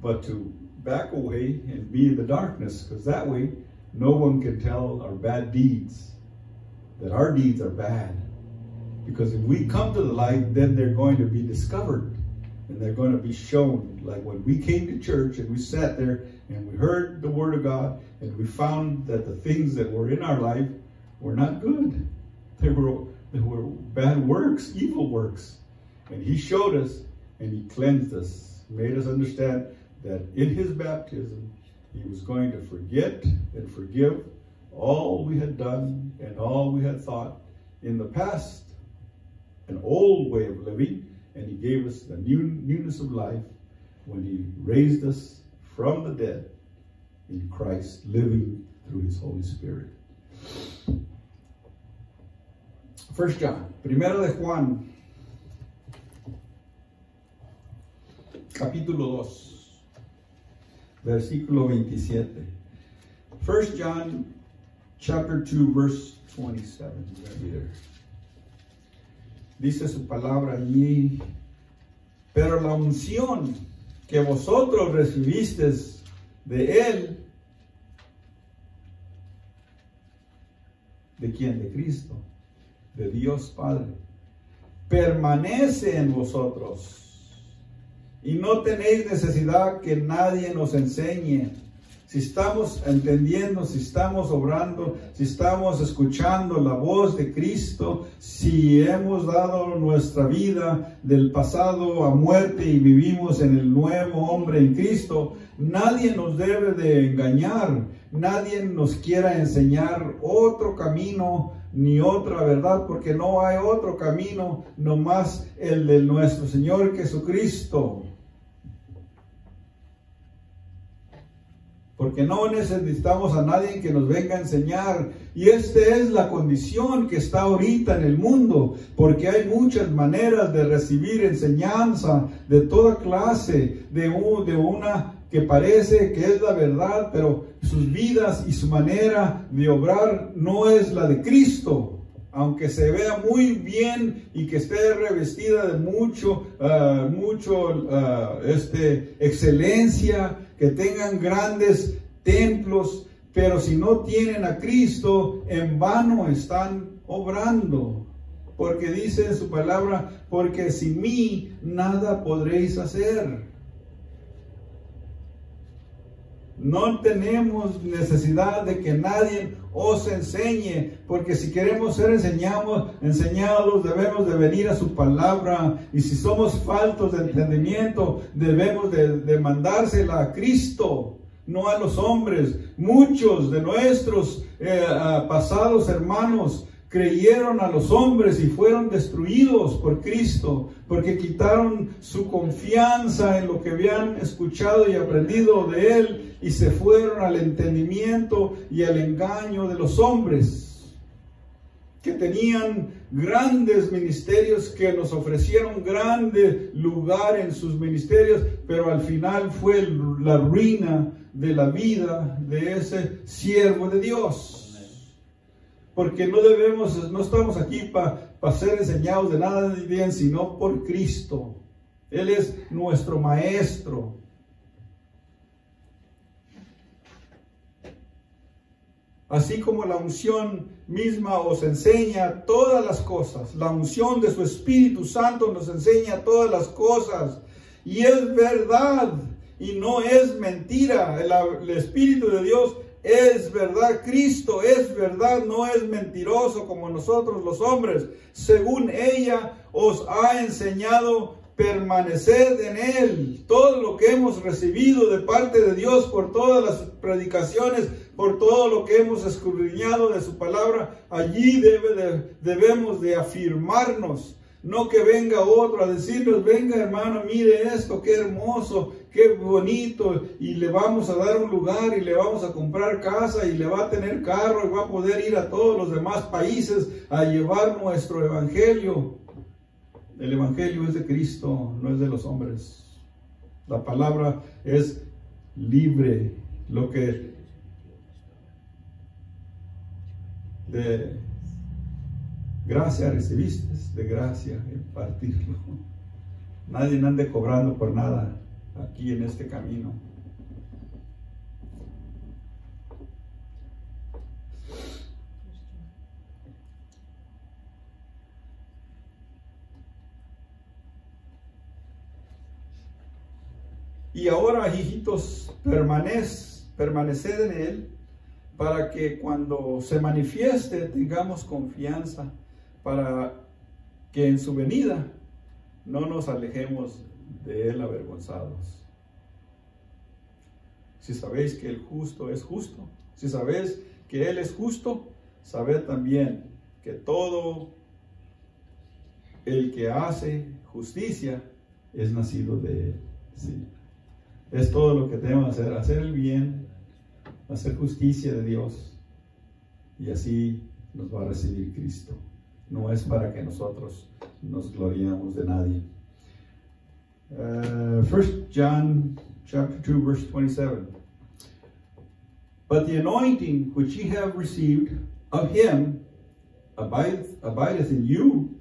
but to back away and be in the darkness, because that way no one can tell our bad deeds, that our deeds are bad. Because if we come to the light, then they're going to be discovered, and they're going to be shown. Like when we came to church and we sat there and we heard the Word of God, and we found that the things that were in our life were not good. They were bad works, evil works. And He showed us, and He cleansed us, made us understand that in His baptism, He was going to forget and forgive all we had done and all we had thought in the past, an old way of living, and He gave us the newness of life when He raised us from the dead in Christ, living through His Holy Spirit. 1 John, Primera de Juan, capítulo 2, versículo 27. 1 John chapter 2, verse 27. Dice su palabra allí: pero la unción que vosotros recibisteis de Él, ¿de quién? De Cristo, de Dios Padre, permanece en vosotros, y no tenéis necesidad que nadie nos enseñe. Si estamos entendiendo, si estamos obrando, si estamos escuchando la voz de Cristo, si hemos dado nuestra vida del pasado a muerte y vivimos en el nuevo hombre en Cristo, nadie nos debe de engañar, nadie nos quiera enseñar otro camino ni otra verdad, porque no hay otro camino, nomás el de nuestro Señor Jesucristo. Porque no necesitamos a nadie que nos venga a enseñar. Y esta es la condición que está ahorita en el mundo. Porque hay muchas maneras de recibir enseñanza de toda clase. De una que parece que es la verdad, pero sus vidas y su manera de obrar no es la de Cristo. Aunque se vea muy bien y que esté revestida de mucho excelencia, que tengan grandes templos, pero si no tienen a Cristo, en vano están obrando. Porque dice en su palabra, porque sin mí nada podréis hacer. No tenemos necesidad de que nadie os enseñe, porque si queremos ser enseñados, debemos de venir a su palabra, y si somos faltos de entendimiento, debemos de mandársela a Cristo, no a los hombres. Muchos de nuestros pasados hermanos creyeron a los hombres y fueron destruidos por Cristo, porque quitaron su confianza en lo que habían escuchado y aprendido de Él, y se fueron al entendimiento y al engaño de los hombres, que tenían grandes ministerios, que nos ofrecieron grande lugar en sus ministerios, pero al final fue la ruina de la vida de ese siervo de Dios. Porque no estamos aquí para ser enseñados de nada de bien, sino por Cristo. Él es nuestro maestro. Así como la unción misma os enseña todas las cosas, la unción de su Espíritu Santo nos enseña todas las cosas, y es verdad y no es mentira. El Espíritu de Dios es verdad, Cristo es verdad, no es mentiroso como nosotros los hombres. Según ella os ha enseñado, permaneced en Él. Todo lo que hemos recibido de parte de Dios por todas las predicaciones, por todo lo que hemos escudriñado de su palabra, allí debemos de afirmarnos. No que venga otro a decirnos, venga hermano, mire esto, qué hermoso, qué bonito, y le vamos a dar un lugar y le vamos a comprar casa y le va a tener carro y va a poder ir a todos los demás países a llevar nuestro evangelio. El evangelio es de Cristo, no es de los hombres. La palabra es libre. Lo que de gracia recibiste, de gracia impartirlo. Nadie ande cobrando por nada aquí en este camino. Y ahora, hijitos, permaneced en Él, para que cuando se manifieste tengamos confianza, para que en su venida no nos alejemos de Él avergonzados. Si sabéis que el justo es justo, si sabéis que Él es justo, sabed también que todo el que hace justicia es nacido de Él. Sí. Es todo lo que debemos hacer el bien, hacer justicia de Dios, y así nos va a recibir Cristo. No es para que nosotros nos gloriemos de nadie. 1 John chapter 2 verse 27. But the anointing which ye have received of him abideth in you,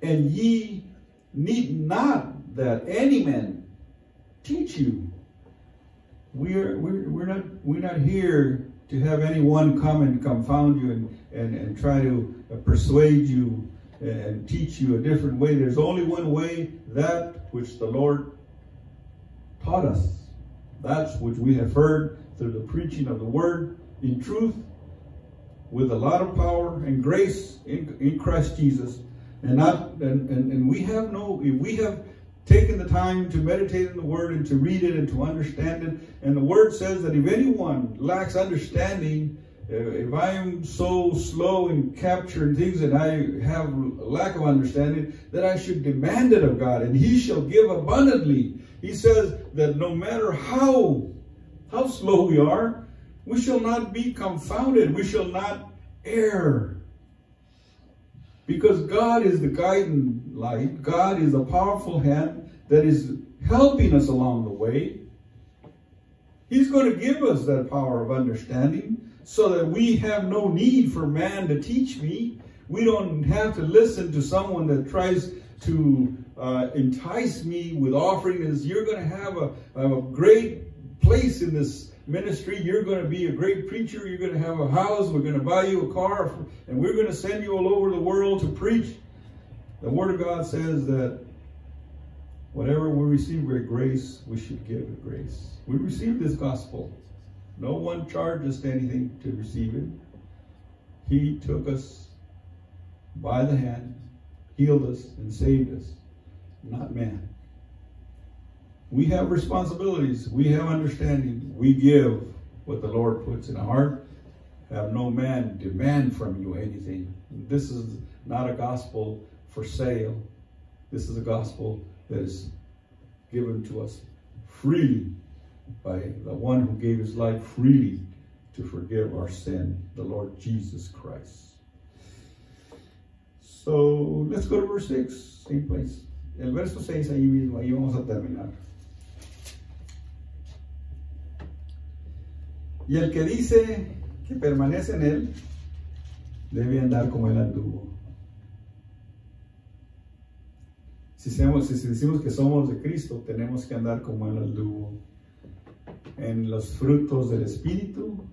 and ye need not that any man teach you. We're not here to have anyone come and confound you and try to persuade you and teach you a different way. There's only one way, that which the Lord taught us. That's which we have heard through the preaching of the word in truth, with a lot of power and grace in Christ Jesus. And we have taken the time to meditate in the word and to read it and to understand it. And the word says that if anyone lacks understanding, if I am so slow in capturing things and I have a lack of understanding, that I should demand it of God, and he shall give abundantly. He says that no matter how slow we are, we shall not be confounded. We shall not err. Because God is the guiding light. God is a powerful hand that is helping us along the way. He's going to give us that power of understanding so that we have no need for man to teach me. We don't have to listen to someone that tries to entice me with offerings. You're going to have a great place in this ministry. You're going to be a great preacher. You're going to have a house. We're going to buy you a car, and we're going to send you all over the world to preach. The Word of God says that whatever we receive by grace, we should give it grace. We received this gospel. No one charged us anything to receive it. He took us by the hand, healed us, and saved us, not man. We have responsibilities. We have understanding. We give what the Lord puts in our heart. Have no man demand from you anything. This is not a gospel for sale. This is a gospel that is given to us freely by the one who gave his life freely to forgive our sin, the Lord Jesus Christ. So let's go to verse 6, same place. El verso 6 ahí mismo, ahí vamos a terminar. Y el que dice que permanece en él, debe andar como él anduvo. Si decimos que somos de Cristo, tenemos que andar como él anduvo. En los frutos del Espíritu,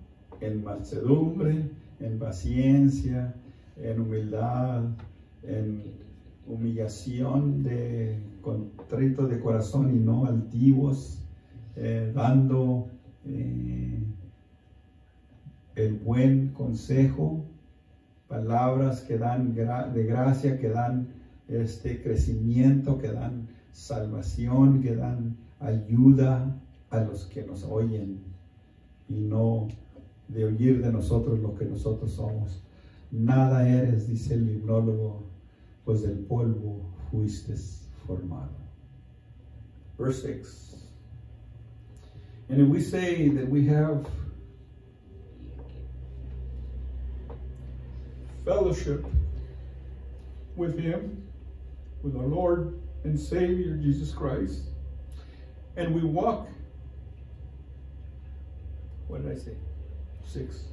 en mansedumbre, en paciencia, en humildad, en humillación de contrito de corazón y no altivos, dando el buen consejo, palabras que dan de gracia, que dan crecimiento, que dan salvación, que dan ayuda a los que nos oyen, y no de oír de nosotros lo que nosotros somos. Nada eres, dice el himnólogo, pues del polvo fuiste formado. Verse 6. And if we say that we have fellowship with Him, with our Lord and Savior Jesus Christ, and we walk, what did I say? 6.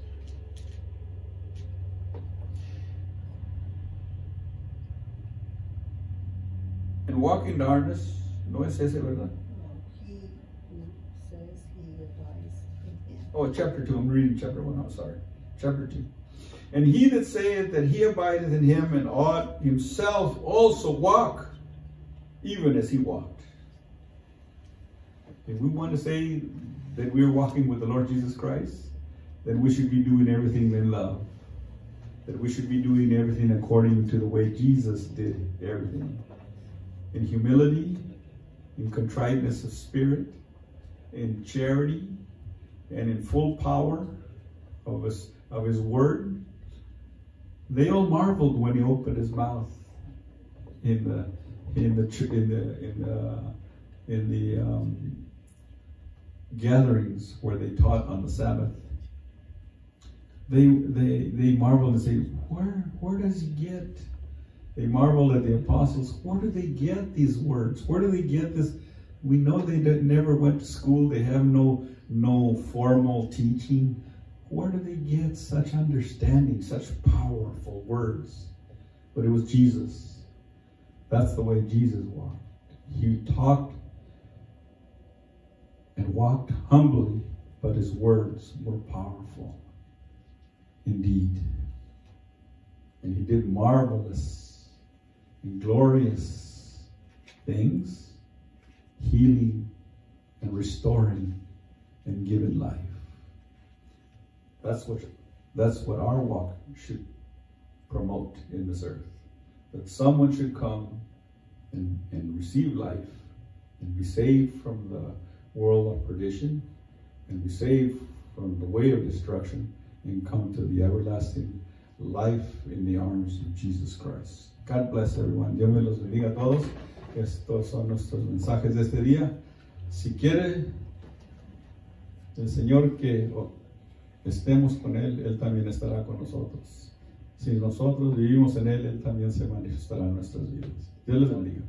And walk in darkness, no es ese, ¿verdad? He who says he abides in him. Oh, chapter 2, I'm reading chapter 1, I'm sorry. Chapter 2. And he that saith that he abideth in him, and ought himself also walk, even as he walked. If we want to say that we're walking with the Lord Jesus Christ, then we should be doing everything in love. That we should be doing everything according to the way Jesus did everything. In humility, in contriteness of spirit, in charity, and in full power of his word. They all marveled when he opened his mouth in the gatherings where they taught on the Sabbath. They marveled and say, where does he get? They marveled at the apostles. Where do they get these words? Where do they get this? We know they never went to school. They have no formal teaching. Where do they get such understanding, such powerful words? But it was Jesus. That's the way Jesus walked. He talked and walked humbly, but his words were powerful indeed. And he did marvelous and glorious things, healing and restoring and giving life. That's what our walk should promote in this earth. That someone should come and receive life and be saved from the world of perdition and be saved from the way of destruction and come to the everlasting life in the arms of Jesus Christ. God bless everyone. Dios me los bendiga a todos. Estos son nuestros mensajes de este día. Si quiere el Señor que estemos con Él, Él también estará con nosotros. Si nosotros vivimos en Él, Él también se manifestará en nuestras vidas. Dios les bendiga.